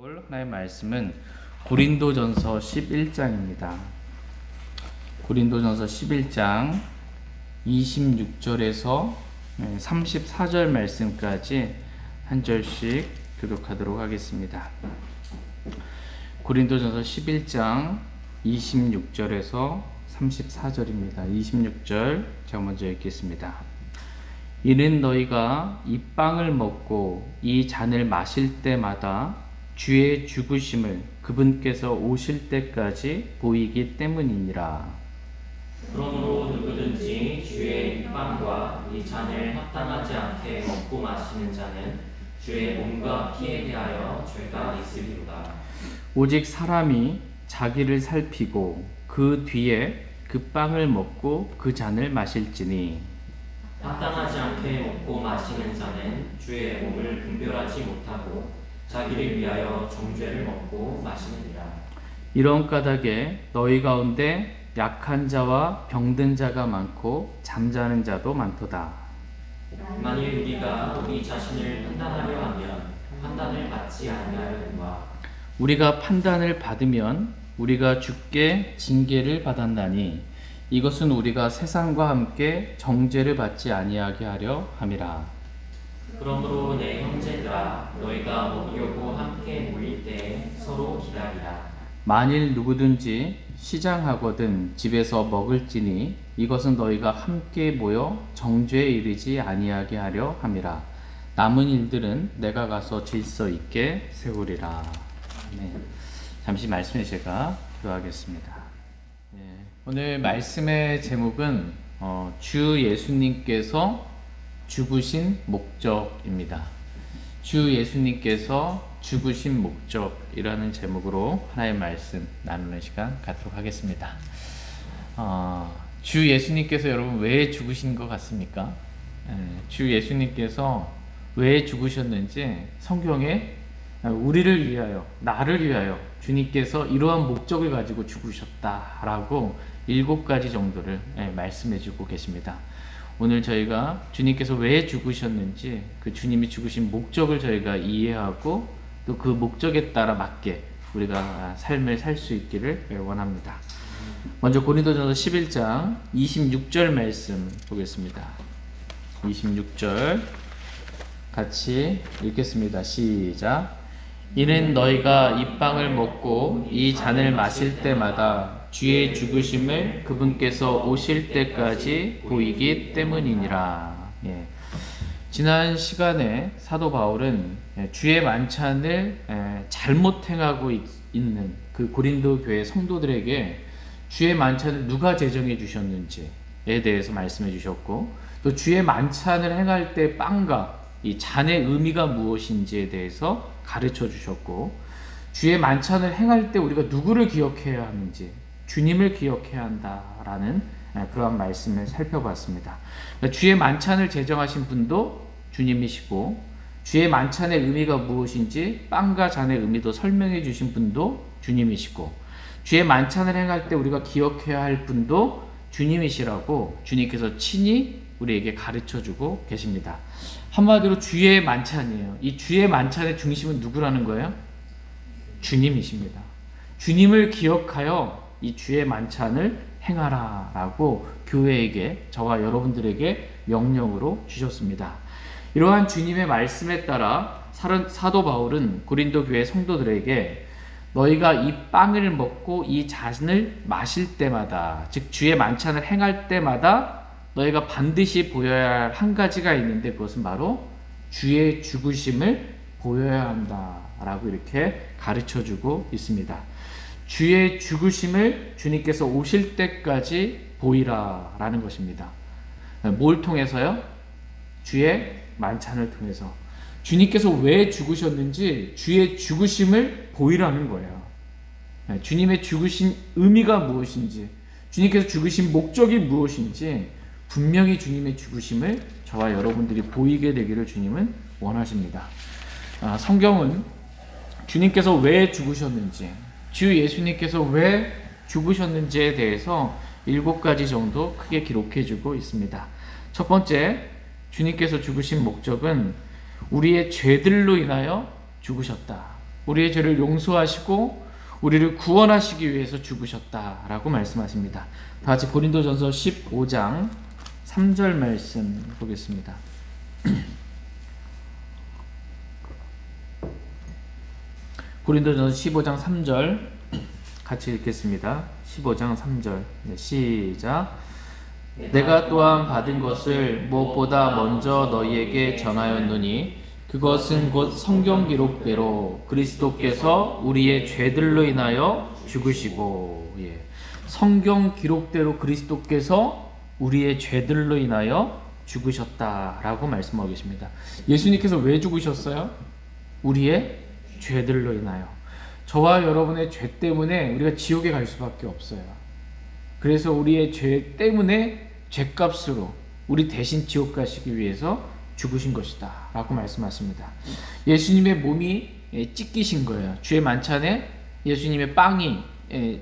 하나의 말씀은 고린도전서 11장입니다. 고린도전서 11장 26절에서 34절 말씀까지 한 절씩 교독하도록 하겠습니다. 고린도전서 11장 26절에서 34절입니다. 26절 제가 먼저 읽겠습니다. 이는 너희가 이 빵을 먹고 이 잔을 마실 때마다 주의 죽으심을 그분께서 오실 때까지 보이기 때문이니라. 그러므로 누구든지 주의 이 빵과 이 잔을 합당하지 않게 먹고 마시는 자는 주의 몸과 피에 대하여 죄가 있으리로다. 오직 사람이 자기를 살피고 그 뒤에 그 빵을 먹고 그 잔을 마실지니 합당하지 않게 먹고 마시는 자는 주의 몸을 분별하지 못하고 자기를 위하여 정죄를 먹고 마시느니라. 이런 까닭에 너희 가운데 약한 자와 병든 자가 많고 잠자는 자도 많도다. 만일 우리가 우리 자신을 판단하려 하면 판단을 받지 아니하려니와 우리가 판단을 받으면 우리가 주께 징계를 받았나니 이것은 우리가 세상과 함께 정죄를 받지 아니하게 하려 함이라. 그러므로 내 형제들아 너희가 먹으려고 함께 모일 때 서로 기다리라. 만일 누구든지 시장하거든 집에서 먹을지니 이것은 너희가 함께 모여 정죄에 이르지 아니하게 하려 함이라. 남은 일들은 내가 가서 질서 있게 세우리라. 네. 잠시 말씀에 제가 기도하겠습니다. 네. 오늘 말씀의 제목은 주 예수님께서 죽으신 목적입니다. 주 예수님께서 죽으신 목적이라는 제목으로 하나의 말씀 나누는 시간 갖도록 하겠습니다. 주 예수님께서 여러분 왜 죽으신 것 같습니까? 주 예수님께서 왜 죽으셨는지 성경에 우리를 위하여, 나를 위하여 주님께서 이러한 목적을 가지고 죽으셨다라고 7가지 정도를 말씀해주고 계십니다. 오늘 저희가 주님께서 왜 죽으셨는지 그 주님이 죽으신 목적을 저희가 이해하고 또 그 목적에 따라 맞게 우리가 삶을 살 수 있기를 원합니다. 먼저 고린도전서 11장 26절 말씀 보겠습니다. 26절 같이 읽겠습니다. 시작. 이는 너희가 이 빵을 먹고 이 잔을 마실 때마다 주의 죽으심을 그분께서 오실 때까지 보이기 때문이니라. 예. 지난 시간에 사도 바울은 주의 만찬을 잘못 행하고 있는 그 고린도 교회 성도들에게 주의 만찬을 누가 제정해 주셨는지에 대해서 말씀해 주셨고, 또 주의 만찬을 행할 때 빵과 이 잔의 의미가 무엇인지에 대해서 가르쳐 주셨고, 주의 만찬을 행할 때 우리가 누구를 기억해야 하는지, 주님을 기억해야 한다라는 그러한 말씀을 살펴봤습니다. 주의 만찬을 제정하신 분도 주님이시고, 주의 만찬의 의미가 무엇인지 빵과 잔의 의미도 설명해 주신 분도 주님이시고, 주의 만찬을 행할 때 우리가 기억해야 할 분도 주님이시라고 주님께서 친히 우리에게 가르쳐 주고 계십니다. 한마디로 주의 만찬이에요. 이 주의 만찬의 중심은 누구라는 거예요? 주님이십니다. 주님을 기억하여 이 주의 만찬을 행하라 라고 교회에게, 저와 여러분들에게 명령으로 주셨습니다. 이러한 주님의 말씀에 따라 사도 바울은 고린도 교회 성도들에게 너희가 이 빵을 먹고 이 잔을 마실 때마다, 즉 주의 만찬을 행할 때마다 너희가 반드시 보여야 할 한 가지가 있는데, 그것은 바로 주의 죽으심을 보여야 한다라고 이렇게 가르쳐주고 있습니다. 주의 죽으심을 주님께서 오실 때까지 보이라라는 것입니다. 뭘 통해서요? 주의 만찬을 통해서. 주님께서 왜 죽으셨는지 주의 죽으심을 보이라는 거예요. 주님의 죽으신 의미가 무엇인지, 주님께서 죽으신 목적이 무엇인지 분명히 주님의 죽으심을 저와 여러분들이 보이게 되기를 주님은 원하십니다. 성경은 주님께서 왜 죽으셨는지, 주 예수님께서 왜 죽으셨는지에 대해서 7가지 정도 크게 기록해주고 있습니다. 첫 번째, 주님께서 죽으신 목적은 우리의 죄들로 인하여 죽으셨다. 우리의 죄를 용서하시고 우리를 구원하시기 위해서 죽으셨다라고 말씀하십니다. 다 같이 고린도전서 15장 3절 말씀 보겠습니다. 고린도전서 15장 3절 같이 읽겠습니다. 15장 3절 시작. 내가 또한 받은 것을 무엇보다 먼저 너희에게 전하였노니 그것은 곧 성경 기록대로 그리스도께서 우리의 죄들로 인하여 죽으시고, 성경 기록대로 그리스도께서 우리의 죄들로 인하여 죽으셨다라고 말씀하고 계십니다. 예수님께서 왜 죽으셨어요? 우리의 죄들로 인하여. 저와 여러분의 죄 때문에 우리가 지옥에 갈 수밖에 없어요. 그래서 우리의 죄 때문에 죄값으로 우리 대신 지옥 가시기 위해서 죽으신 것이다 라고 말씀하십니다. 예수님의 몸이 찢기신 거예요. 주의 만찬에 예수님의 빵이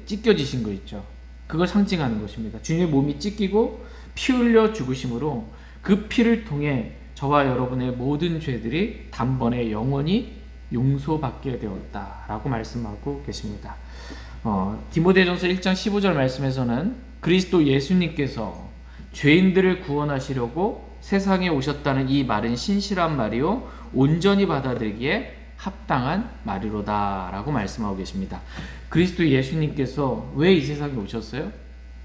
찢겨지신 거 있죠. 그걸 상징하는 것입니다. 주님의 몸이 찢기고 피 흘려 죽으심으로 그 피를 통해 저와 여러분의 모든 죄들이 단번에 영원히 용서받게 되었다라고 말씀하고 계십니다. 디모데전서 1장 15절 말씀에서는 그리스도 예수님께서 죄인들을 구원하시려고 세상에 오셨다는 이 말은 신실한 말이요 온전히 받아들이기에 합당한 말이로다 라고 말씀하고 계십니다. 그리스도 예수님께서 왜 이 세상에 오셨어요?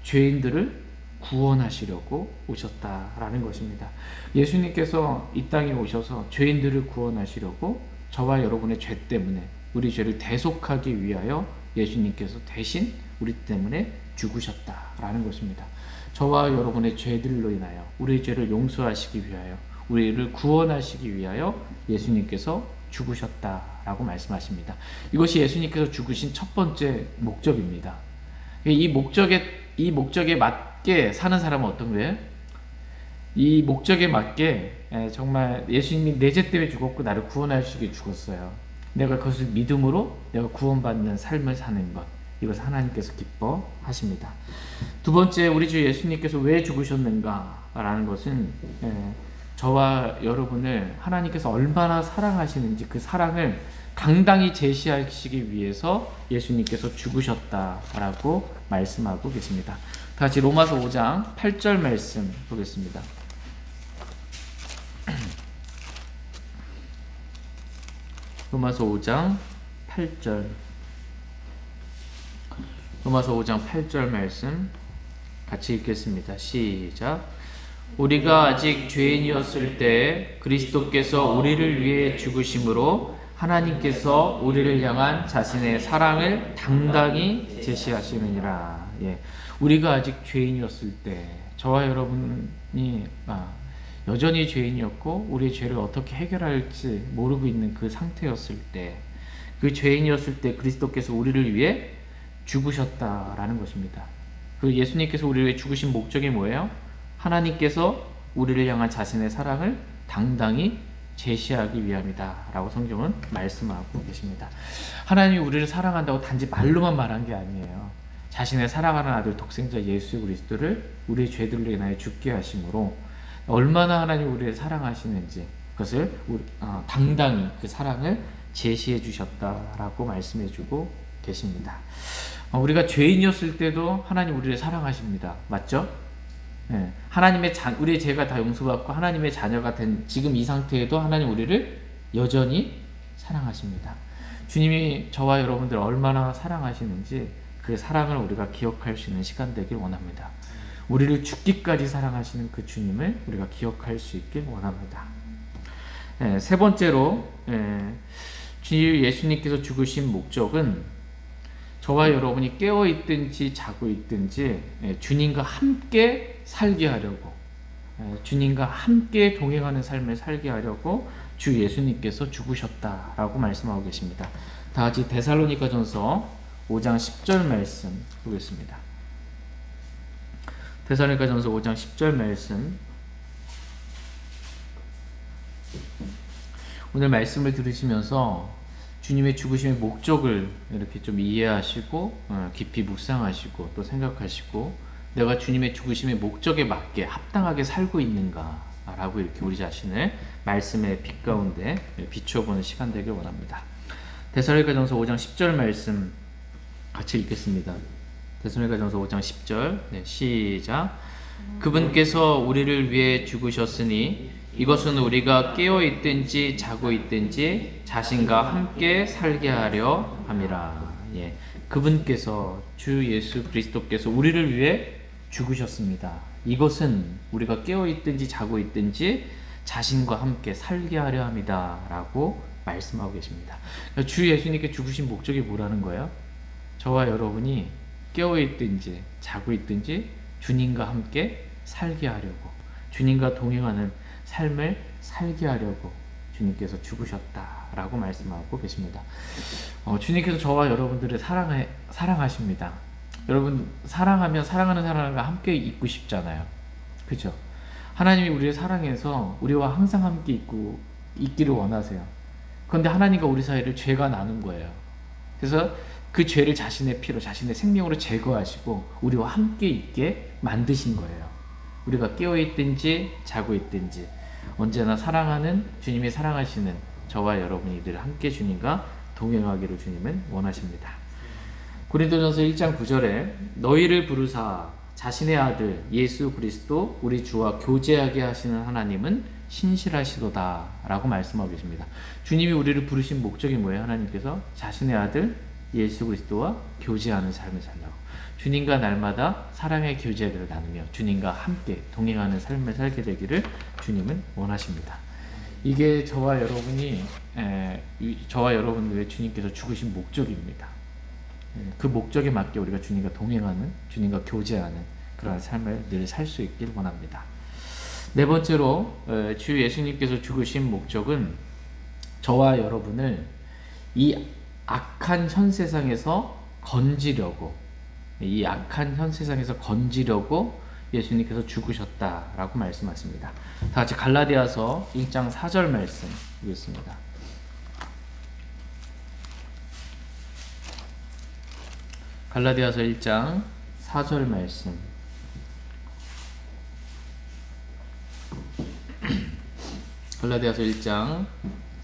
죄인들을 구원하시려고 오셨다라는 것입니다. 예수님께서 이 땅에 오셔서 죄인들을 구원하시려고 저와 여러분의 죄 때문에 우리 죄를 대속하기 위하여 예수님께서 대신 우리 때문에 죽으셨다라는 것입니다. 저와 여러분의 죄들로 인하여 우리의 죄를 용서하시기 위하여 우리를 구원하시기 위하여 예수님께서 죽으셨다라고 말씀하십니다. 이것이 예수님께서 죽으신 첫 번째 목적입니다. 이 목적에 맞게 사는 사람은 어떤 거예요? 이 목적에 맞게 정말 예수님이 내 죄 때문에 죽었고 나를 구원하시기 위해 죽었어요. 내가 그것을 믿음으로 내가 구원받는 삶을 사는 것, 이것을 하나님께서 기뻐하십니다. 두 번째, 우리 주 예수님께서 왜 죽으셨는가라는 것은 저와 여러분을 하나님께서 얼마나 사랑하시는지 그 사랑을 당당히 제시하시기 위해서 예수님께서 죽으셨다라고 말씀하고 계십니다. 다시 로마서 5장 8절 말씀 보겠습니다. 로마서 5장 8절 로마서 5장 8절 말씀 같이 읽겠습니다. 시작. 우리가 아직 죄인이었을 때 그리스도께서 우리를 위해 죽으심으로 하나님께서 우리를 향한 자신의 사랑을 당당히 제시하시느니라. 우리가 아직 죄인이었을 때 저와 여러분이 여전히 죄인이었고 우리의 죄를 어떻게 해결할지 모르고 있는 그 상태였을 때, 그 죄인이었을 때 그리스도께서 우리를 위해 죽으셨다라는 것입니다. 그 예수님께서 우리를 위해 죽으신 목적이 뭐예요? 하나님께서 우리를 향한 자신의 사랑을 당당히 제시하기 위함이다 라고 성경은 말씀하고 계십니다. 하나님이 우리를 사랑한다고 단지 말로만 말한 게 아니에요. 자신의 사랑하는 아들 독생자 예수 그리스도를 우리의 죄들로 인하여 죽게 하심으로 얼마나 하나님 우리를 사랑하시는지 그것을 당당히 그 사랑을 제시해 주셨다라고 말씀해 주고 계십니다. 우리가 죄인이었을 때도 하나님 우리를 사랑하십니다. 맞죠? 우리의 죄가 다 용서받고 하나님의 자녀가 된 지금 이 상태에도 하나님 우리를 여전히 사랑하십니다. 주님이 저와 여러분들 얼마나 사랑하시는지 그 사랑을 우리가 기억할 수 있는 시간 되길 원합니다. 우리를 죽기까지 사랑하시는 그 주님을 우리가 기억할 수 있길 원합니다. 세 번째로 주님 예수님께서 죽으신 목적은 저와 여러분이 깨어 있든지 자고 있든지 주님과 함께 살게 하려고, 주님과 함께 동행하는 삶을 살게 하려고 주 예수님께서 죽으셨다라고 말씀하고 계십니다. 다 같이 데살로니가전서 5장 10절 말씀 보겠습니다. 데살로니가전서 5장 10절 말씀. 오늘 말씀을 들으시면서 주님의 죽으심의 목적을 이렇게 좀 이해하시고 깊이 묵상하시고 또 생각하시고 내가 주님의 죽으심의 목적에 맞게 합당하게 살고 있는가 라고 이렇게 우리 자신을 말씀의 빛 가운데 비추어보는 시간 되길 원합니다. 데살로니가전서 5장 10절 말씀 같이 읽겠습니다. 데살로니가전서 5장 10절. 네, 시작. 그분께서 우리를 위해 죽으셨으니 이것은 우리가 깨어 있든지 자고 있든지 자신과 함께 살게 하려 함이라. 예. 그분께서 주 예수 그리스도께서 우리를 위해 죽으셨습니다. 이것은 우리가 깨어 있든지 자고 있든지 자신과 함께 살게 하려 함이다라고 말씀하고 계십니다. 주 예수님께 죽으신 목적이 뭐라는 거예요? 저와 여러분이 깨어 있든지 자고 있든지 주님과 함께 살게 하려고, 주님과 동행하는 삶을 살게 하려고 주님께서 죽으셨다라고 말씀하고 계십니다. 주님께서 저와 여러분들을 사랑하십니다. 여러분, 사랑하면 사랑하는 사람과 함께 있고 싶잖아요. 그죠? 하나님이 우리를 사랑해서 우리와 항상 함께 있기를 원하세요. 그런데 하나님과 우리 사이를 죄가 나눈 거예요. 그래서 그 죄를 자신의 피로, 자신의 생명으로 제거하시고 우리와 함께 있게 만드신 거예요. 우리가 깨어있든지 자고 있든지 언제나 사랑하는, 주님이 사랑하시는 저와 여러분이 늘 함께 주님과 동행하기를 주님은 원하십니다. 고린도전서 1장 9절에 너희를 부르사 자신의 아들 예수 그리스도 우리 주와 교제하게 하시는 하나님은 신실하시도다 라고 말씀하고 계십니다. 주님이 우리를 부르신 목적이 뭐예요? 하나님께서 자신의 아들 예수 그리스도와 교제하는 삶을 살라고, 주님과 날마다 사랑의 교제를 나누며 주님과 함께 동행하는 삶을 살게 되기를 주님은 원하십니다. 이게 저와 여러분들의 주님께서 죽으신 목적입니다. 그 목적에 맞게 우리가 주님과 동행하는, 주님과 교제하는 그러한 삶을 늘 살 수 있길 원합니다. 네 번째로 주 예수님께서 죽으신 목적은 저와 여러분을 이 악한 현 세상에서 건지려고, 이 악한 현 세상에서 건지려고 예수님께서 죽으셨다라고 말씀하십니다. 다 같이 갈라디아서 1장 4절 말씀 보겠습니다. 갈라디아서 1장 4절 말씀. 갈라디아서 1장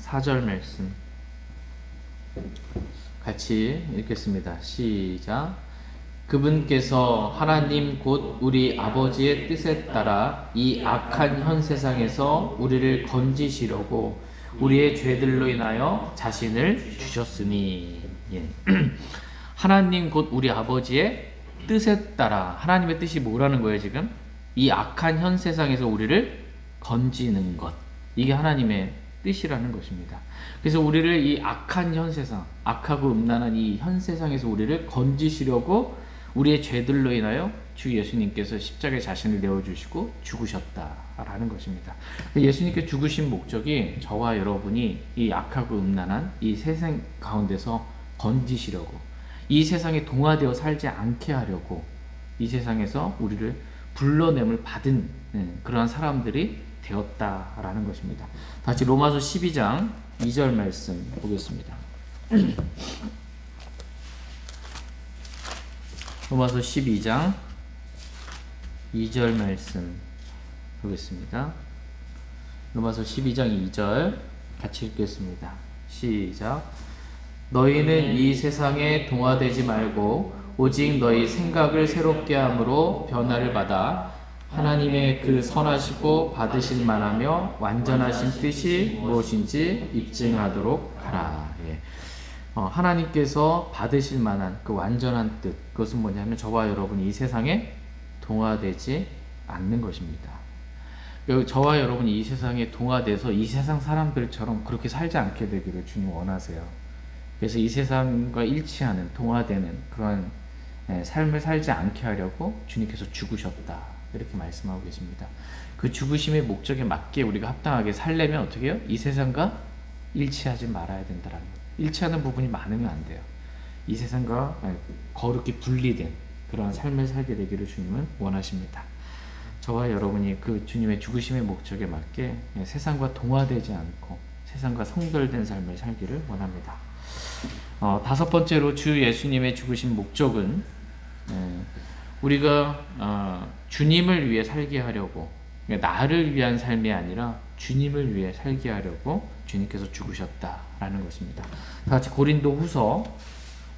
4절 말씀 같이 읽겠습니다. 시작. 그분께서 하나님 곧 우리 아버지의 뜻에 따라 이 악한 현 세상에서 우리를 건지시려고 우리의 죄들로 인하여 자신을 주셨으니. 예. 하나님 곧 우리 아버지의 뜻에 따라, 하나님의 뜻이 뭐라는 거예요 지금? 이 악한 현 세상에서 우리를 건지는 것, 이게 하나님의 뜻이라는 것입니다. 그래서 우리를 이 악한 현 세상, 악하고 음란한 이 현 세상에서 우리를 건지시려고 우리의 죄들로 인하여 주 예수님께서 십자가에 자신을 내어주시고 죽으셨다라는 것입니다. 예수님께 죽으신 목적이 저와 여러분이 이 악하고 음란한 이 세상 가운데서 건지시려고, 이 세상에 동화되어 살지 않게 하려고, 이 세상에서 우리를 불러냄을 받은 그러한 사람들이 되었다라는 것입니다. 다시 로마서 12장 2절 말씀 보겠습니다. 로마서 12장 2절 말씀 보겠습니다. 로마서 12장 2절 같이 읽겠습니다. 시작. 너희는 이 세상에 동화되지 말고 오직 너희 생각을 새롭게 함으로 변화를 받아 하나님의 그 선하시고 받으실 만하며 완전하신 뜻이 무엇인지 입증하도록 하라. 예. 하나님께서 받으실 만한 그 완전한 뜻, 그것은 뭐냐면 저와 여러분이 이 세상에 동화되지 않는 것입니다. 저와 여러분이 이 세상에 동화돼서 이 세상 사람들처럼 그렇게 살지 않게 되기를 주님 원하세요. 그래서 이 세상과 일치하는, 동화되는 그런 삶을 살지 않게 하려고 주님께서 죽으셨다, 이렇게 말씀하고 계십니다. 그 죽으심의 목적에 맞게 우리가 합당하게 살려면 어떻게 해요? 이 세상과 일치하지 말아야 된다라는 거예요. 일치하는 부분이 많으면 안 돼요. 이 세상과 거룩히 분리된 그러한 삶을 살게 되기를 주님은 원하십니다. 저와 여러분이 그 주님의 죽으심의 목적에 맞게 세상과 동화되지 않고 세상과 성별된 삶을 살기를 원합니다. 다섯 번째로 주 예수님의 죽으신 목적은 우리가 주님을 위해 살게 하려고, 그러니까 나를 위한 삶이 아니라 주님을 위해 살게 하려고 주님께서 죽으셨다라는 것입니다. 다 같이 고린도 후서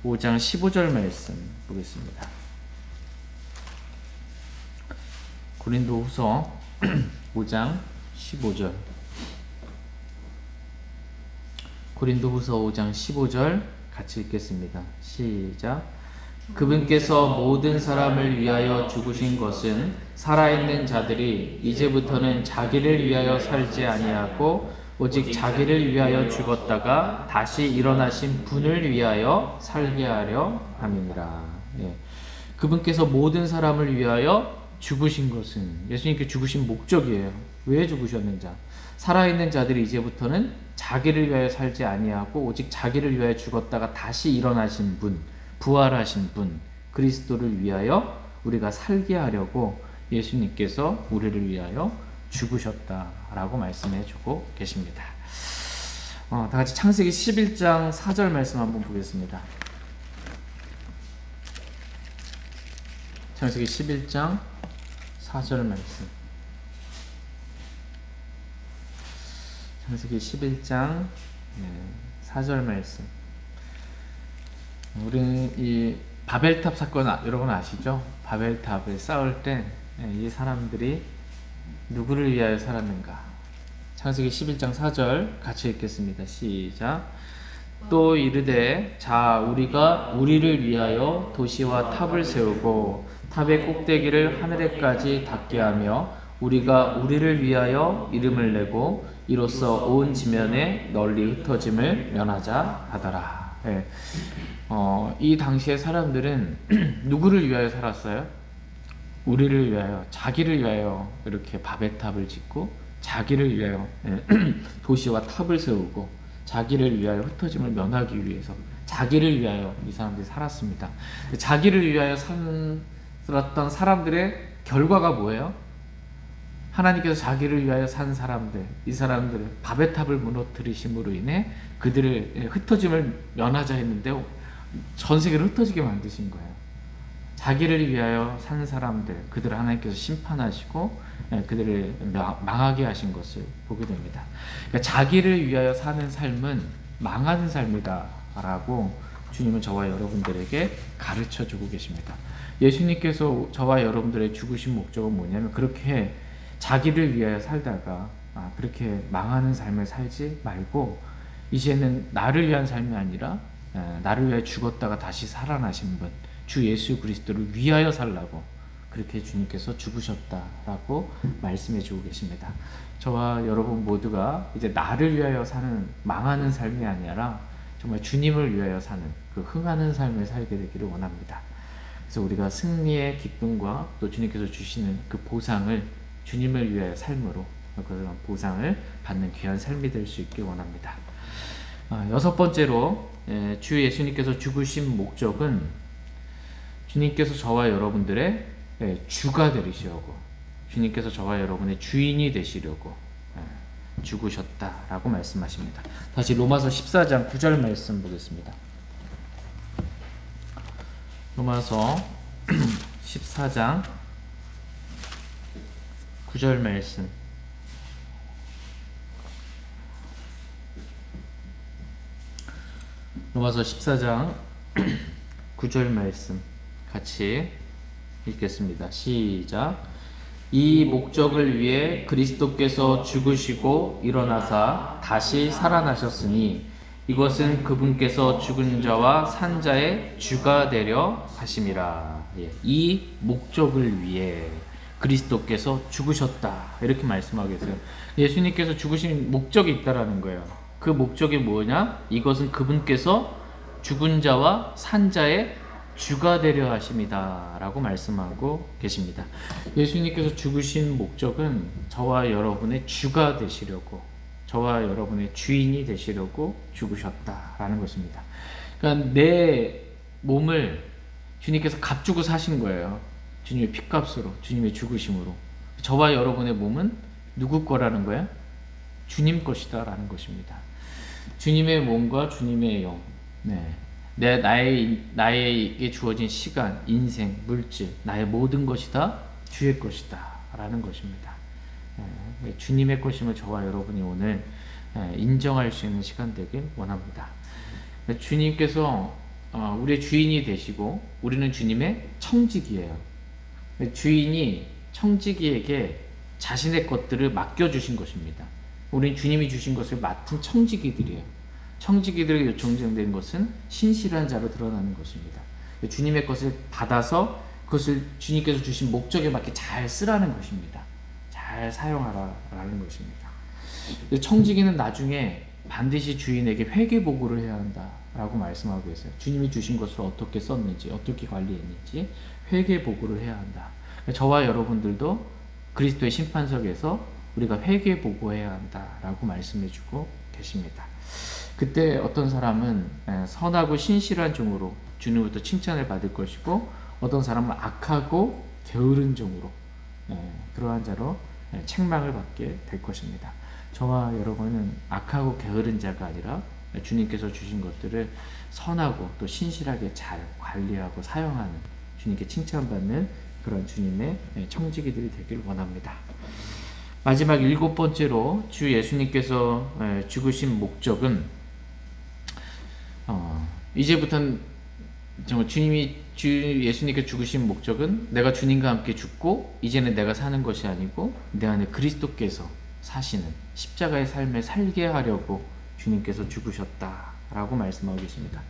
5장 15절 말씀 보겠습니다. 고린도 후서 5장 15절. 고린도 후서 5장 15절 같이 읽겠습니다. 시작. 그분께서 모든 사람을 위하여 죽으신 것은 살아있는 자들이 이제부터는 자기를 위하여 살지 아니하고 오직 자기를 위하여 죽었다가 다시 일어나신 분을 위하여 살게 하려 함이니라. 예. 그분께서 모든 사람을 위하여 죽으신 것은 예수님께 죽으신 목적이에요. 왜 죽으셨는지. 살아있는 자들이 이제부터는 자기를 위하여 살지 아니하고 오직 자기를 위하여 죽었다가 다시 일어나신 분, 부활하신 분, 그리스도를 위하여 우리가 살게 하려고 예수님께서 우리를 위하여 죽으셨다라고 말씀해 주고 계십니다. 다 같이 창세기 11장 4절 말씀 한번 보겠습니다. 창세기 11장 4절 말씀. 창세기 11장 4절 말씀. 우리는 이 바벨탑 사건 여러분 아시죠? 바벨탑을 쌓을 때 이 사람들이 누구를 위하여 살았는가? 창세기 11장 4절 같이 읽겠습니다. 시작. 또 이르되 자 우리가 우리를 위하여 도시와 탑을 세우고 탑의 꼭대기를 하늘에까지 닿게 하며 우리가 우리를 위하여 이름을 내고 이로써 온 지면에 널리 흩어짐을 면하자 하더라. 예. 이 당시의 사람들은 누구를 위하여 살았어요? 우리를 위하여, 자기를 위하여 이렇게 바벨탑을 짓고 자기를 위하여 도시와 탑을 세우고 자기를 위하여 흩어짐을 면하기 위해서 자기를 위하여 이 사람들이 살았습니다. 자기를 위하여 살았던 사람들의 결과가 뭐예요? 하나님께서 자기를 위하여 산 사람들, 이 사람들을 바벨탑을 무너뜨리심으로 인해 그들을 흩어짐을 면하자 했는데 전 세계를 흩어지게 만드신 거예요. 자기를 위하여 산 사람들, 그들을 하나님께서 심판하시고 그들을 망하게 하신 것을 보게 됩니다. 그러니까 자기를 위하여 사는 삶은 망하는 삶이다 라고 주님은 저와 여러분들에게 가르쳐주고 계십니다. 예수님께서 저와 여러분들의 죽으신 목적은 뭐냐면 그렇게 자기를 위하여 살다가 그렇게 망하는 삶을 살지 말고 이제는 나를 위한 삶이 아니라 나를 위하여 죽었다가 다시 살아나신 분, 주 예수 그리스도를 위하여 살라고 그렇게 주님께서 죽으셨다라고 말씀해 주고 계십니다. 저와 여러분 모두가 이제 나를 위하여 사는 망하는 삶이 아니라 정말 주님을 위하여 사는 그 흥하는 삶을 살게 되기를 원합니다. 그래서 우리가 승리의 기쁨과 또 주님께서 주시는 그 보상을 주님을 위하여 삶으로 그런 보상을 받는 귀한 삶이 될 수 있길 원합니다. 여섯 번째로 주 예수님께서 죽으신 목적은 주님께서 저와 여러분들의 주가 되시려고, 주님께서 저와 여러분의 주인이 되시려고 죽으셨다라고 말씀하십니다. 다시 로마서 14장 9절 말씀 보겠습니다. 로마서 14장 9절 말씀. 로마서 14장 9절 말씀 같이 읽겠습니다. 시작. 이 목적을 위해 그리스도께서 죽으시고 일어나사 다시 살아나셨으니 이것은 그분께서 죽은 자와 산 자의 주가 되려 하심이라. 이 목적을 위해 그리스도께서 죽으셨다 이렇게 말씀하고 계세요. 예수님께서 죽으신 목적이 있다라는 거예요. 그 목적이 뭐냐? 이것은 그분께서 죽은 자와 산 자의 주가 되려 하심이다 라고 말씀하고 계십니다. 예수님께서 죽으신 목적은 저와 여러분의 주가 되시려고, 저와 여러분의 주인이 되시려고 죽으셨다라는 것입니다. 그러니까 내 몸을 주님께서 값주고 사신 거예요. 주님의 피값으로, 주님의 죽으심으로. 저와 여러분의 몸은 누구 거라는 거야? 주님 것이다 라는 것입니다. 주님의 몸과 주님의 영, 나에게 주어진 시간, 인생, 물질, 나의 모든 것이 다 주의 것이다 라는 것입니다. 주님의 것임을 저와 여러분이 오늘 인정할 수 있는 시간 되길 원합니다. 주님께서 우리의 주인이 되시고 우리는 주님의 청지기예요. 주인이 청지기에게 자신의 것들을 맡겨주신 것입니다. 우리는 주님이 주신 것을 맡은 청지기들이에요. 청지기들에게 요청된 것은 신실한 자로 드러나는 것입니다. 주님의 것을 받아서 그것을 주님께서 주신 목적에 맞게 잘 쓰라는 것입니다. 잘 사용하라는 것입니다. 청지기는 나중에 반드시 주인에게 회계보고를 해야 한다라고 말씀하고 계세요. 주님이 주신 것을 어떻게 썼는지, 어떻게 관리했는지 회계보고를 해야 한다. 저와 여러분들도 그리스도의 심판석에서 우리가 회계보고해야 한다라고 말씀해주고 계십니다. 그때 어떤 사람은 선하고 신실한 종으로 주님으로부터 칭찬을 받을 것이고, 어떤 사람은 악하고 게으른 종으로 그러한 자로 책망을 받게 될 것입니다. 저와 여러분은 악하고 게으른 자가 아니라 주님께서 주신 것들을 선하고 또 신실하게 잘 관리하고 사용하는, 주님께 칭찬받는 그런 주님의 청지기들이 되길 원합니다. 마지막 7번째로 주 예수님께서 죽으신 목적은 이제부터는 정말 주 예수님께서 죽으신 목적은 내가 주님과 함께 죽고 이제는 내가 사는 것이 아니고 내 안에 그리스도께서 사시는 십자가의 삶을 살게 하려고 주님께서 죽으셨다라고 말씀하고 계십니다.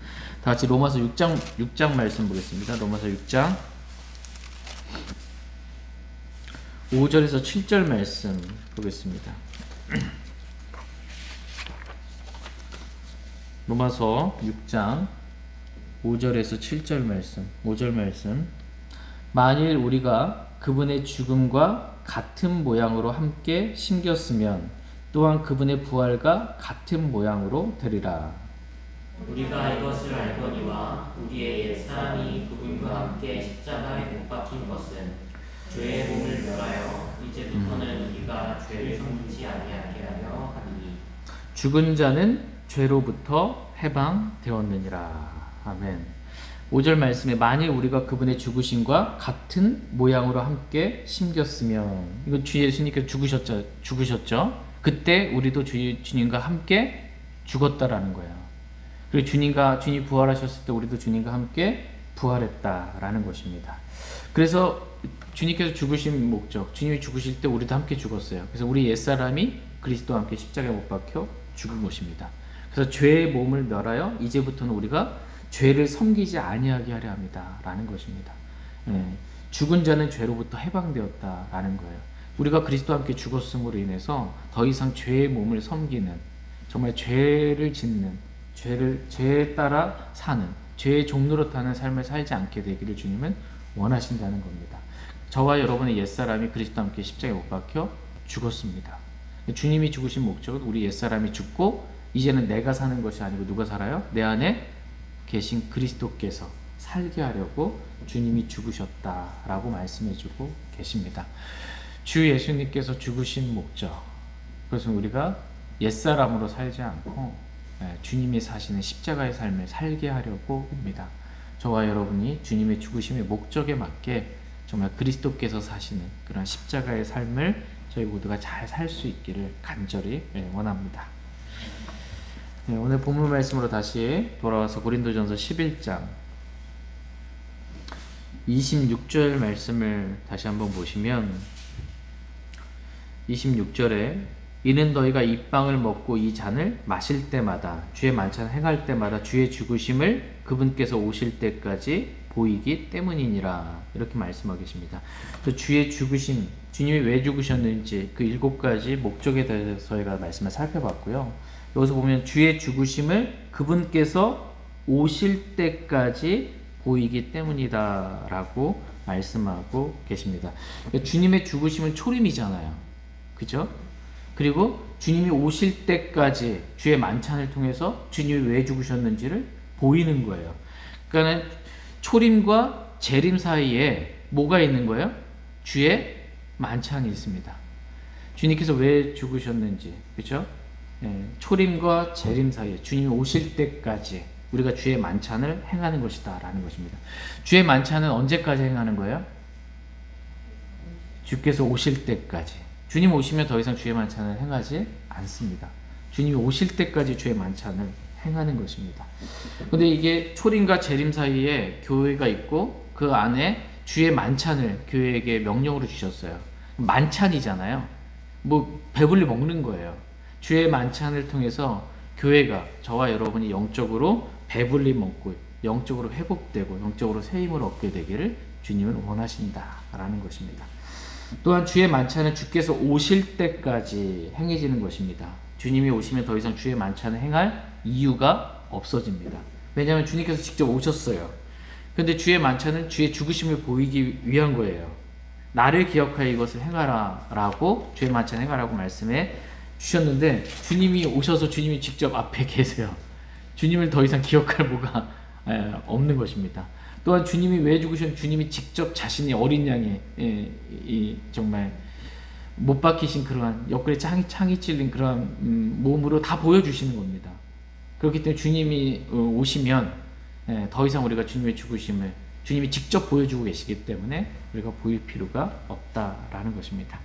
다 같이 로마서 6장 말씀 보겠습니다. 로마서 6장 5절에서 7절 말씀 보겠습니다. 로마서 6장 5절에서 7절 말씀, 5절 말씀. 만일 우리가 그분의 죽음과 같은 모양으로 함께 심겼으면 또한 그분의 부활과 같은 모양으로 되리라. 우리가 이것을 알거니와 우리의 옛사람이 그분과 함께 십자가에 못 박힌 것은 죄의 몸을 멸하여 이제부터는 우리가 죄를 섬기지 아니하게 하려 하니 죽은 자는 죄로부터 해방되었느니라. 아멘. 5절 말씀에 만일 우리가 그분의 죽으심과 같은 모양으로 함께 심겼으면, 이거 주 예수님께서 죽으셨죠? 그때 우리도 주님과 함께 죽었다라는 거예요. 그리고 주님이 부활하셨을 때 우리도 주님과 함께 부활했다라는 것입니다. 그래서 주님께서 죽으신 목적, 주님이 죽으실 때 우리도 함께 죽었어요. 그래서 우리 옛사람이 그리스도와 함께 십자가에 못 박혀 죽은 것입니다. 그래서 죄의 몸을 멸하여 이제부터는 우리가 죄를 섬기지 아니하게 하려 합니다라는 것입니다. 죽은 자는 죄로부터 해방되었다라는 거예요. 우리가 그리스도와 함께 죽었음으로 인해서 더 이상 죄의 몸을 섬기는, 정말 죄를 짓는, 죄에 따라 사는, 죄의 종로로 타는 삶을 살지 않게 되기를 주님은 원하신다는 겁니다. 저와 여러분의 옛사람이 그리스도와 함께 십자가에 못 박혀 죽었습니다. 주님이 죽으신 목적은 우리 옛사람이 죽고 이제는 내가 사는 것이 아니고 누가 살아요? 내 안에 계신 그리스도께서 살게 하려고 주님이 죽으셨다라고 말씀해주고 계십니다. 주 예수님께서 죽으신 목적, 그것은 우리가 옛사람으로 살지 않고 주님이 사시는 십자가의 삶을 살게 하려고 합니다. 저와 여러분이 주님의 죽으심의 목적에 맞게 정말 그리스도께서 사시는 그런 십자가의 삶을 저희 모두가 잘 살 수 있기를 간절히 원합니다. 오늘 본문 말씀으로 다시 돌아와서 고린도전서 11장 26절 말씀을 다시 한번 보시면, 26절에 이는 너희가 이 빵을 먹고 이 잔을 마실 때마다 주의 만찬을 행할 때마다 주의 죽으심을 그분께서 오실 때까지 보이기 때문이니라, 이렇게 말씀하고 계십니다. 주의 죽으심, 주님이 왜 죽으셨는지 그 7가지 목적에 대해서 저희가 말씀을 살펴봤고요. 여기서 보면 주의 죽으심을 그분께서 오실 때까지 보이기 때문이다 라고 말씀하고 계십니다. 주님의 죽으심은 초림이잖아요. 그죠? 그리고 주님이 오실 때까지 주의 만찬을 통해서 주님이 왜 죽으셨는지를 보이는 거예요. 그러니까 초림과 재림 사이에 뭐가 있는 거예요? 주의 만찬이 있습니다. 주님께서 왜 죽으셨는지, 그죠? 초림과 재림 사이에 주님이 오실 때까지 우리가 주의 만찬을 행하는 것이다 라는 것입니다. 주의 만찬은 언제까지 행하는 거예요? 주께서 오실 때까지. 주님 오시면 더 이상 주의 만찬을 행하지 않습니다. 주님이 오실 때까지 주의 만찬을 행하는 것입니다. 근데 이게 초림과 재림 사이에 교회가 있고 그 안에 주의 만찬을 교회에게 명령으로 주셨어요. 만찬이잖아요. 뭐 배불리 먹는 거예요. 주의 만찬을 통해서 교회가 저와 여러분이 영적으로 배불리 먹고 영적으로 회복되고 영적으로 새 힘을 얻게 되기를 주님은 원하신다라는 것입니다. 또한 주의 만찬은 주께서 오실 때까지 행해지는 것입니다. 주님이 오시면 더 이상 주의 만찬을 행할 이유가 없어집니다. 왜냐하면 주님께서 직접 오셨어요. 그런데 주의 만찬은 주의 죽으심을 보이기 위한 거예요. 나를 기억하여 이것을 행하라 라고 주의 만찬 행하라고 말씀해 주셨는데 주님이 오셔서 주님이 직접 앞에 계세요. 주님을 더 이상 기억할 뭐가 없는 것입니다. 또한 주님이 왜 죽으셨는지 주님이 직접 자신이 어린 양의 정말 못 박히신 그러한 옆구리에 창이 찔린 그러한 몸으로 다 보여주시는 겁니다. 그렇기 때문에 주님이 오시면 더 이상 우리가 주님의 죽으심을 주님이 직접 보여주고 계시기 때문에 우리가 보일 필요가 없다라는 것입니다.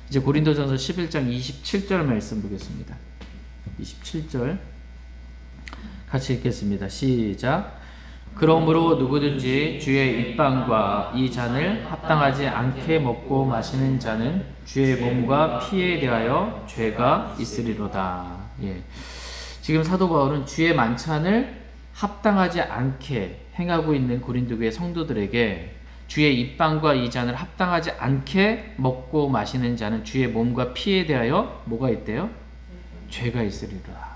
이제 고린도전서 11장 27절 말씀 보겠습니다. 27절 같이 읽겠습니다. 시작. 그러므로 누구든지 주의 입방과 이 잔을 합당하지 않게 먹고 마시는 자는 주의 몸과 피에 대하여 죄가 있으리로다. 예. 지금 사도 바울은 주의 만찬을 합당하지 않게 행하고 있는 고린도 교회 성도들에게 주의 입방과 이 잔을 합당하지 않게 먹고 마시는 자는 주의 몸과 피에 대하여 뭐가 있대요? 죄가 있으리라.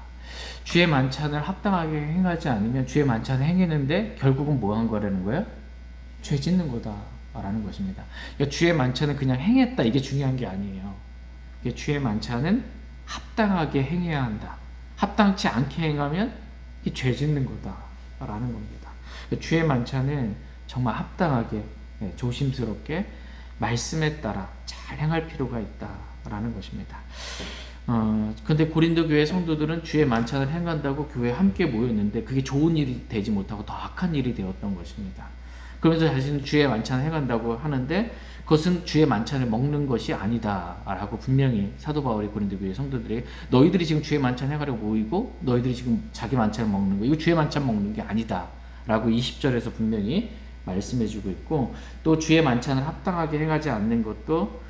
주의 만찬을 합당하게 행하지 않으면 주의 만찬을 행했는데 결국은 뭐 한 거라는 거예요? 죄 짓는 거다라는 것입니다. 그러니까 주의 만찬은 그냥 행했다 이게 중요한 게 아니에요. 주의 만찬은 합당하게 행해야 한다. 합당치 않게 행하면 이게 죄 짓는 거다라는 겁니다. 그러니까 주의 만찬은 정말 합당하게 조심스럽게 말씀에 따라 잘 행할 필요가 있다라는 것입니다. 근데 고린도 교회 성도들은 주의 만찬을 행한다고 교회에 함께 모였는데 그게 좋은 일이 되지 못하고 더 악한 일이 되었던 것입니다. 그러면서 자신은 주의 만찬을 행한다고 하는데 그것은 주의 만찬을 먹는 것이 아니다라고 분명히 사도 바울이 고린도 교회 성도들에게 너희들이 지금 주의 만찬 행하려고 모이고 너희들이 지금 자기 만찬을 먹는 거 이거 주의 만찬 먹는 게 아니다라고 20절에서 분명히 말씀해주고 있고 또 주의 만찬을 합당하게 행하지 않는 것도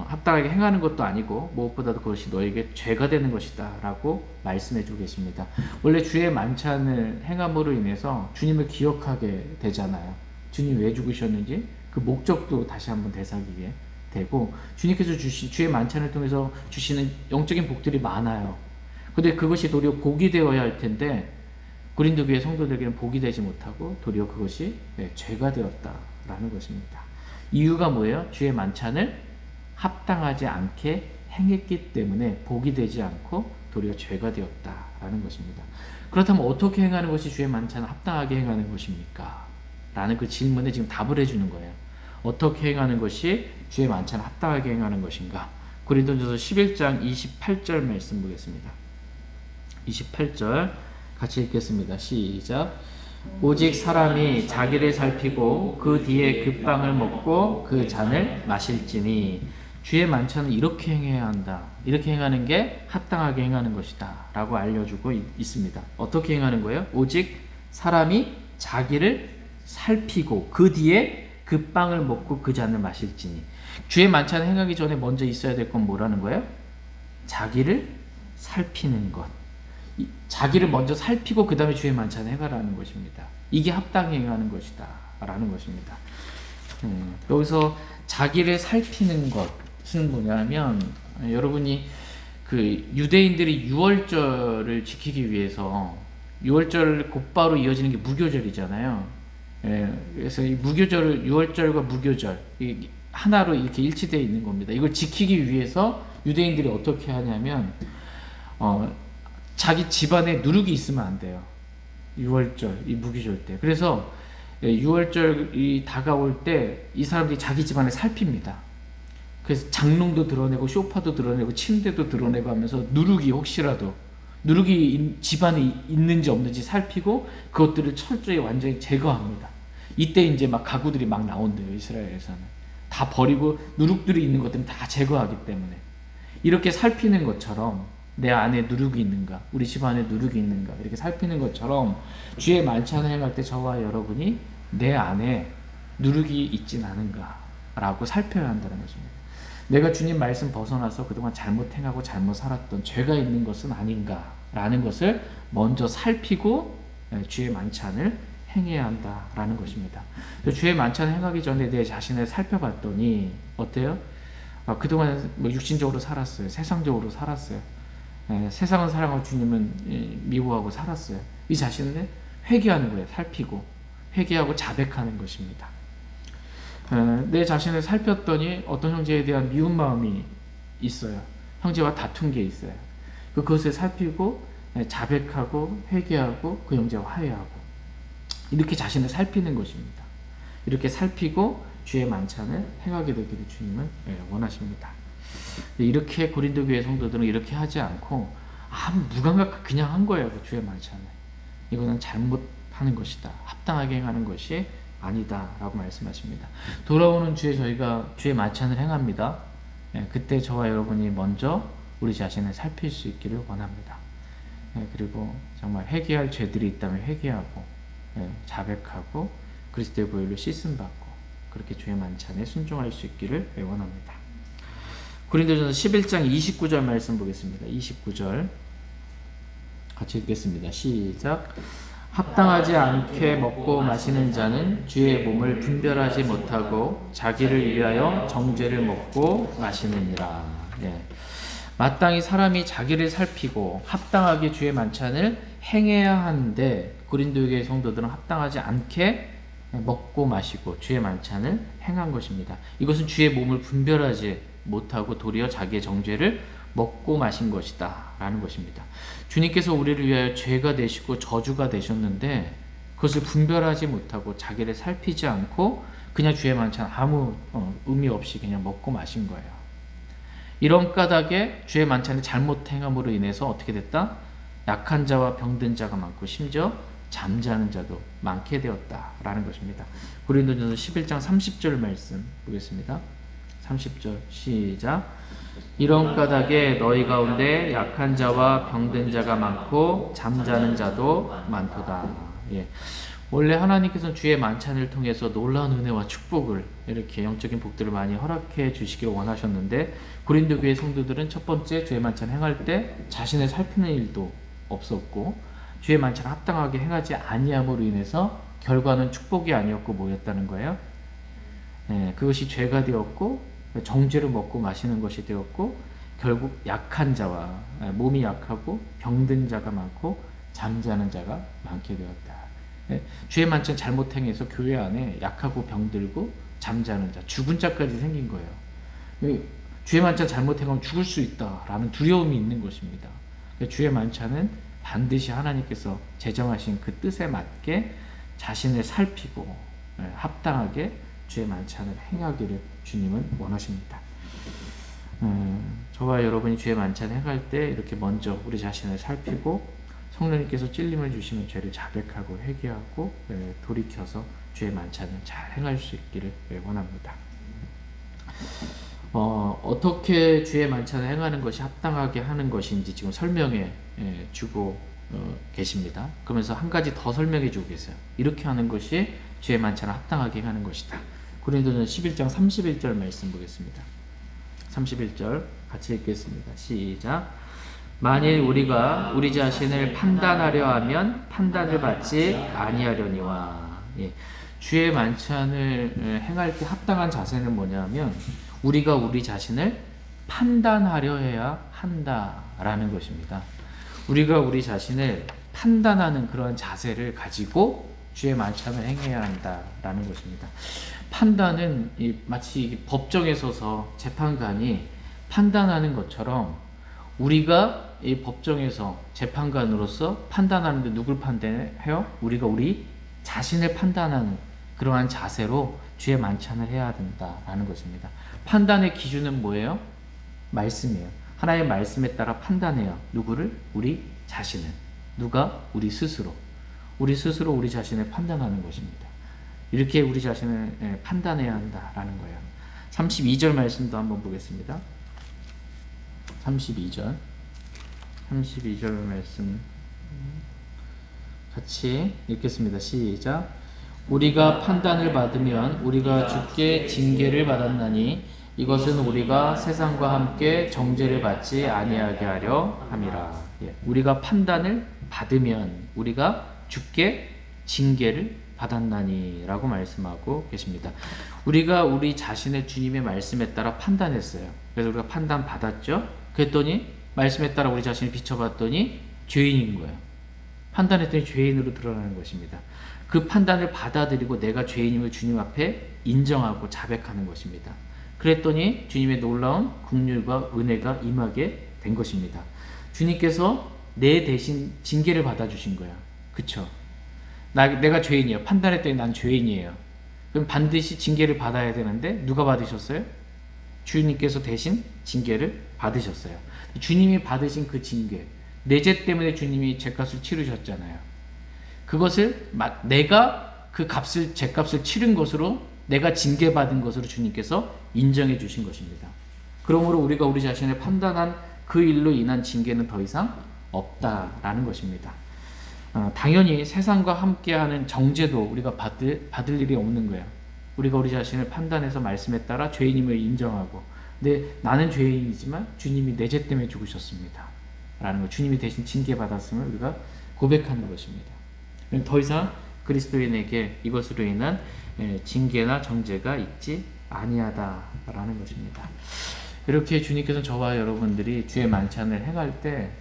합당하게 행하는 것도 아니고 무엇보다도 그것이 너에게 죄가 되는 것이다 라고 말씀해주고 계십니다. 원래 주의 만찬을 행함으로 인해서 주님을 기억하게 되잖아요. 주님 왜 죽으셨는지 그 목적도 다시 한번 되새기게 되고 주님께서 주신 주의 만찬을 통해서 주시는 영적인 복들이 많아요. 근데 그것이 도리어 복이 되어야 할 텐데 고린도 교회 성도들에게는 복이 되지 못하고 도리어 그것이 죄가 되었다라는 것입니다. 이유가 뭐예요? 주의 만찬을 합당하지 않게 행했기 때문에 복이 되지 않고 도리어 죄가 되었다라는 것입니다. 그렇다면 어떻게 행하는 것이 주의 만찬을 합당하게 행하는 것입니까? 라는 그 질문에 지금 답을 해주는 거예요. 어떻게 행하는 것이 주의 만찬을 합당하게 행하는 것인가? 고린도전서 11장 28절 말씀 보겠습니다. 28절 같이 읽겠습니다. 시작. 오직 사람이 자기를 살피고 그 뒤에 그 빵을 먹고 그 잔을 마실지니 주의 만찬은 이렇게 행해야 한다. 이렇게 행하는 게 합당하게 행하는 것이다 라고 알려주고 있습니다. 어떻게 행하는 거예요? 오직 사람이 자기를 살피고 그 뒤에 그 빵을 먹고 그 잔을 마실지니 주의 만찬을 행하기 전에 먼저 있어야 될 건 뭐라는 거예요? 자기를 살피는 것. 자기를 먼저 살피고 그 다음에 주의 만찬을 행하라는 것입니다. 이게 합당히 행하는 것이다 라는 것입니다. 여기서 자기를 살피는 것은 뭐냐면 여러분이 그 유대인들이 유월절을 지키기 위해서 유월절 곧바로 이어지는 게 무교절이잖아요. 그래서 이 무교절을 유월절과 무교절 하나로 이렇게 일치되어 있는 겁니다. 이걸 지키기 위해서 유대인들이 어떻게 하냐면 자기 집안에 누룩이 있으면 안 돼요. 6월절, 이 무교절 때. 그래서 6월절이 다가올 때 이 사람들이 자기 집안을 살핍니다. 그래서 장롱도 드러내고 소파도 드러내고 침대도 드러내고 하면서 누룩이 혹시라도 누룩이 집안에 있는지 없는지 살피고 그것들을 철저히 완전히 제거합니다. 이때 이제 막 가구들이 막 나온대요. 이스라엘에서는. 다 버리고 누룩들이 있는 것들은 다 제거하기 때문에. 이렇게 살피는 것처럼 내 안에 누룩이 있는가, 우리 집 안에 누룩이 있는가 이렇게 살피는 것처럼 주의 만찬을 행할 때 저와 여러분이 내 안에 누룩이 있진 않은가 라고 살펴야 한다는 것입니다. 내가 주님 말씀 벗어나서 그동안 잘못 행하고 잘못 살았던 죄가 있는 것은 아닌가 라는 것을 먼저 살피고 주의 만찬을 행해야 한다라는 것입니다. 주의 만찬을 행하기 전에 내 자신을 살펴봤더니 어때요? 그동안 뭐 육신적으로 살았어요. 세상적으로 살았어요. 세상은 사랑하고 주님은 미워하고 살았어요. 이 자신을 회개하는 거예요. 살피고 회개하고 자백하는 것입니다. 내 자신을 살폈더니 어떤 형제에 대한 미운 마음이 있어요. 형제와 다툰 게 있어요. 그것을 살피고 자백하고 회개하고 그 형제와 화해하고 이렇게 자신을 살피는 것입니다. 이렇게 살피고 주의 만찬을 행하게 되기를 주님은 원하십니다. 이렇게 고린도 교회 성도들은 이렇게 하지 않고 아무 무감각 그냥 한 거예요. 그 주의 만찬을. 이거는 잘못하는 것이다. 합당하게 행하는 것이 아니다 라고 말씀하십니다. 돌아오는 주에 저희가 주의 만찬을 행합니다. 그때 저와 여러분이 먼저 우리 자신을 살필 수 있기를 원합니다. 그리고 정말 회개할 죄들이 있다면 회개하고 자백하고 그리스도의 보혈로 씻음받고 그렇게 주의 만찬에 순종할 수 있기를 원합니다. 고린도전서 11장 29절 말씀 보겠습니다. 29절 같이 읽겠습니다. 시작. 합당하지 않게 먹고 마시는 자는 주의 몸을 분별하지 못하고 자기를 위하여 정죄를 먹고 마시느니라. 마땅히 사람이 자기를 살피고 합당하게 주의 만찬을 행해야 하는데 고린도교회 성도들은 합당하지 않게 먹고 마시고 주의 만찬을 행한 것입니다. 이것은 주의 몸을 분별하지 못하고 도리어 자기의 정죄를 먹고 마신 것이다 라는 것입니다. 주님께서 우리를 위하여 죄가 되시고 저주가 되셨는데 그것을 분별하지 못하고 자기를 살피지 않고 그냥 주의 만찬 아무 의미 없이 그냥 먹고 마신 거예요. 이런 까닭에 주의 만찬을 잘못 행함으로 인해서 어떻게 됐다? 약한 자와 병든 자가 많고 심지어 잠자는 자도 많게 되었다라는 것입니다. 고린도전서 11장 30절 말씀 보겠습니다. 30절 시작. 이런 까닭에 너희 가운데 약한 자와 병든 자가 많고 잠자는 자도 많도다. 원래 하나님께서는 주의 만찬을 통해서 놀라운 은혜와 축복을 이렇게 영적인 복들을 많이 허락해 주시기를 원하셨는데 고린도 교회 성도들은 첫 번째 주의 만찬 행할 때 자신을 살피는 일도 없었고 주의 만찬을 합당하게 행하지 아니함으로 인해서 결과는 축복이 아니었고 뭐였다는 거예요? 그것이 죄가 되었고 정죄로 먹고 마시는 것이 되었고 결국 약한 자와 몸이 약하고 병든 자가 많고 잠자는 자가 많게 되었다. 주의 만찬 잘못 행해서 교회 안에 약하고 병들고 잠자는 자, 죽은 자까지 생긴 거예요. 주의 만찬 잘못 행하면 죽을 수 있다라는 두려움이 있는 것입니다. 주의 만찬은 반드시 하나님께서 제정하신 그 뜻에 맞게 자신을 살피고 합당하게 주의 만찬을 행하기를 주님은 원하십니다. 저와 여러분이 주의 만찬 행할 때 이렇게 먼저 우리 자신을 살피고 성령님께서 찔림을 주시면 죄를 자백하고 회개하고 돌이켜서 주의 만찬을 잘 행할 수 있기를 원합니다. 어떻게 주의 만찬을 행하는 것이 합당하게 하는 것인지 지금 설명해 주고 계십니다. 그러면서 한 가지 더 설명해 주고 계세요. 이렇게 하는 것이 주의 만찬을 합당하게 하는 것이다. 고린도전서 11장 31절 말씀 보겠습니다. 31절 같이 읽겠습니다. 시작. 만일 우리가 우리 자신을 판단하려 하면 판단을 받지 아니하려니와. 주의 만찬을 행할 때 합당한 자세는 뭐냐면 우리가 우리 자신을 판단하려 해야 한다라는 것입니다. 우리가 우리 자신을 판단하는 그런 자세를 가지고 주의 만찬을 행해야 한다라는 것입니다. 판단은 마치 법정에 서서 재판관이 판단하는 것처럼 우리가 이 법정에서 재판관으로서 판단하는데 누굴 판단해요? 우리가 우리 자신을 판단하는 그러한 자세로 주의 만찬을 해야 된다라는 것입니다. 판단의 기준은 뭐예요? 말씀이에요. 하나님의 말씀에 따라 판단해요. 누구를? 우리 자신을. 누가? 우리 스스로. 우리 스스로 우리 자신을 판단하는 것입니다. 이렇게 우리 자신을 판단해야 한다라는 거예요. 32절 말씀도 한번 보겠습니다. 32절 말씀 같이 읽겠습니다. 시작. 우리가 판단을 받으면 우리가 주께 징계를 받았나니 이것은 우리가 세상과 함께 정죄를 받지 아니하게 하려 함이라. 예. 우리가 판단을 받으면 우리가 주께 징계를 받았나니 라고 말씀하고 계십니다. 우리가 우리 자신을 주님의 말씀에 따라 판단했어요. 그래서 우리가 판단 받았죠. 그랬더니 말씀에 따라 우리 자신을 비춰봤더니 죄인인 거예요. 판단했더니 죄인으로 드러나는 것입니다. 그 판단을 받아들이고 내가 죄인임을 주님 앞에 인정하고 자백하는 것입니다. 그랬더니 주님의 놀라운 긍휼과 은혜가 임하게 된 것입니다. 주님께서 내 대신 징계를 받아주신 거야. 그쵸? 내가 죄인이에요. 판단했더니 난 죄인이에요. 그럼 반드시 징계를 받아야 되는데 누가 받으셨어요? 주님께서 대신 징계를 받으셨어요. 주님이 받으신 그 징계, 내 죄 때문에 주님이 죄값을 치르셨잖아요. 그것을 내가 그 죄값을 치른 것으로, 내가 징계받은 것으로 주님께서 인정해 주신 것입니다. 그러므로 우리가 우리 자신을 판단한 그 일로 인한 징계는 더 이상 없다라는 것입니다. 당연히 세상과 함께하는 정죄도 우리가 받을 일이 없는 거예요. 우리가 우리 자신을 판단해서 말씀에 따라 죄인임을 인정하고, 근데 나는 죄인이지만 주님이 내 죄 때문에 죽으셨습니다 라는 거, 주님이 대신 징계받았음을 우리가 고백하는 것입니다. 더 이상 그리스도인에게 이것으로 인한 징계나 정죄가 있지 아니하다라는 것입니다. 이렇게 주님께서는 저와 여러분들이 주의 만찬을 행할 때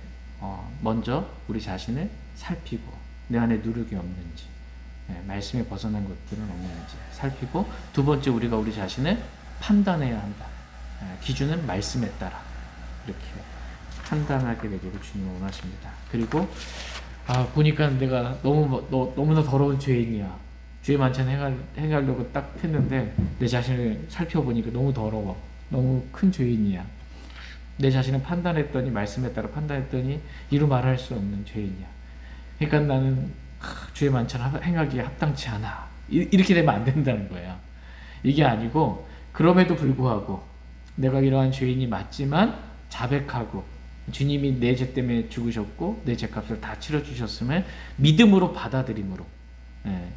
먼저 우리 자신을 살피고 내 안에 누룩이 없는지, 말씀에 벗어난 것들은 없는지 살피고, 두 번째 우리가 우리 자신을 판단해야 한다. 기준은 말씀에 따라 이렇게 판단하게 되기를 주님은 원하십니다. 그리고 보니까 내가 너무나 더러운 죄인이야. 주의 만찬 행하려고 딱 했는데 내 자신을 살펴보니까 너무 더러워. 너무 큰 죄인이야. 내 자신을 판단했더니, 말씀에 따라 판단했더니 이루 말할 수 없는 죄인이야. 그러니까 나는 주의 만찬 행하기에 합당치 않아. 이렇게 되면 안 된다는 거야. 이게 아니고, 그럼에도 불구하고 내가 이러한 죄인이 맞지만 자백하고 주님이 내 죄 때문에 죽으셨고 내 죄값을 다 치러주셨음을 믿음으로 받아들임으로,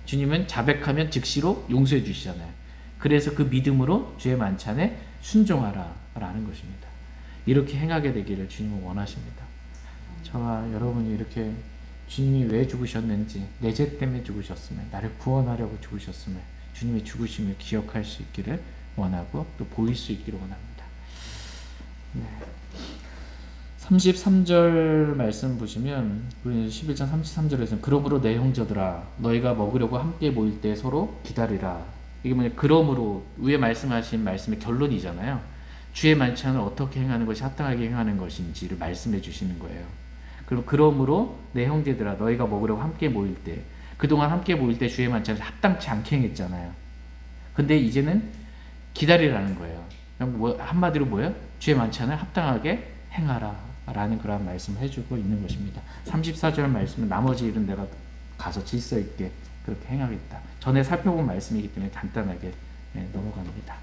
주님은 자백하면 즉시로 용서해 주시잖아요. 그래서 그 믿음으로 주의 만찬에 순종하라 라는 것입니다. 이렇게 행하게 되기를 주님은 원하십니다. 저와 여러분이 이렇게 주님이 왜 죽으셨는지, 내 죄 때문에 죽으셨음을, 나를 구원하려고 죽으셨음을, 주님의 죽으심을 기억할 수 있기를 원하고 또 보일 수 있기를 원합니다. 33절 말씀 보시면, 11장 33절에서는 그러므로 내 형제들아 너희가 먹으려고 함께 모일 때 서로 기다리라. 이게 뭐냐, 그러므로 위에 말씀하신 말씀의 결론이잖아요. 주의 만찬을 어떻게 행하는 것이 합당하게 행하는 것인지를 말씀해 주시는 거예요. 그러므로 내 형제들아 너희가 먹으려고 함께 모일 때, 그동안 함께 모일 때 주의 만찬을 합당치 않게 행했잖아요. 근데 이제는 기다리라는 거예요. 한마디로 뭐예요? 주의 만찬을 합당하게 행하라 라는 그런 말씀을 해주고 있는 것입니다. 34절 말씀은 나머지 일은 내가 가서 질서 있게 그렇게 행하겠다. 전에 살펴본 말씀이기 때문에 간단하게 넘어갑니다.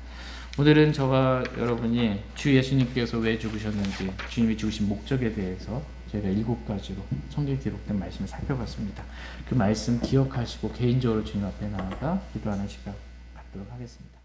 오늘은 저와 여러분이 주 예수님께서 왜 죽으셨는지, 주님이 죽으신 목적에 대해서 저희가 7가지로 성경에 기록된 말씀을 살펴봤습니다. 그 말씀 기억하시고 개인적으로 주님 앞에 나아가 기도하는 시간 갖도록 하겠습니다.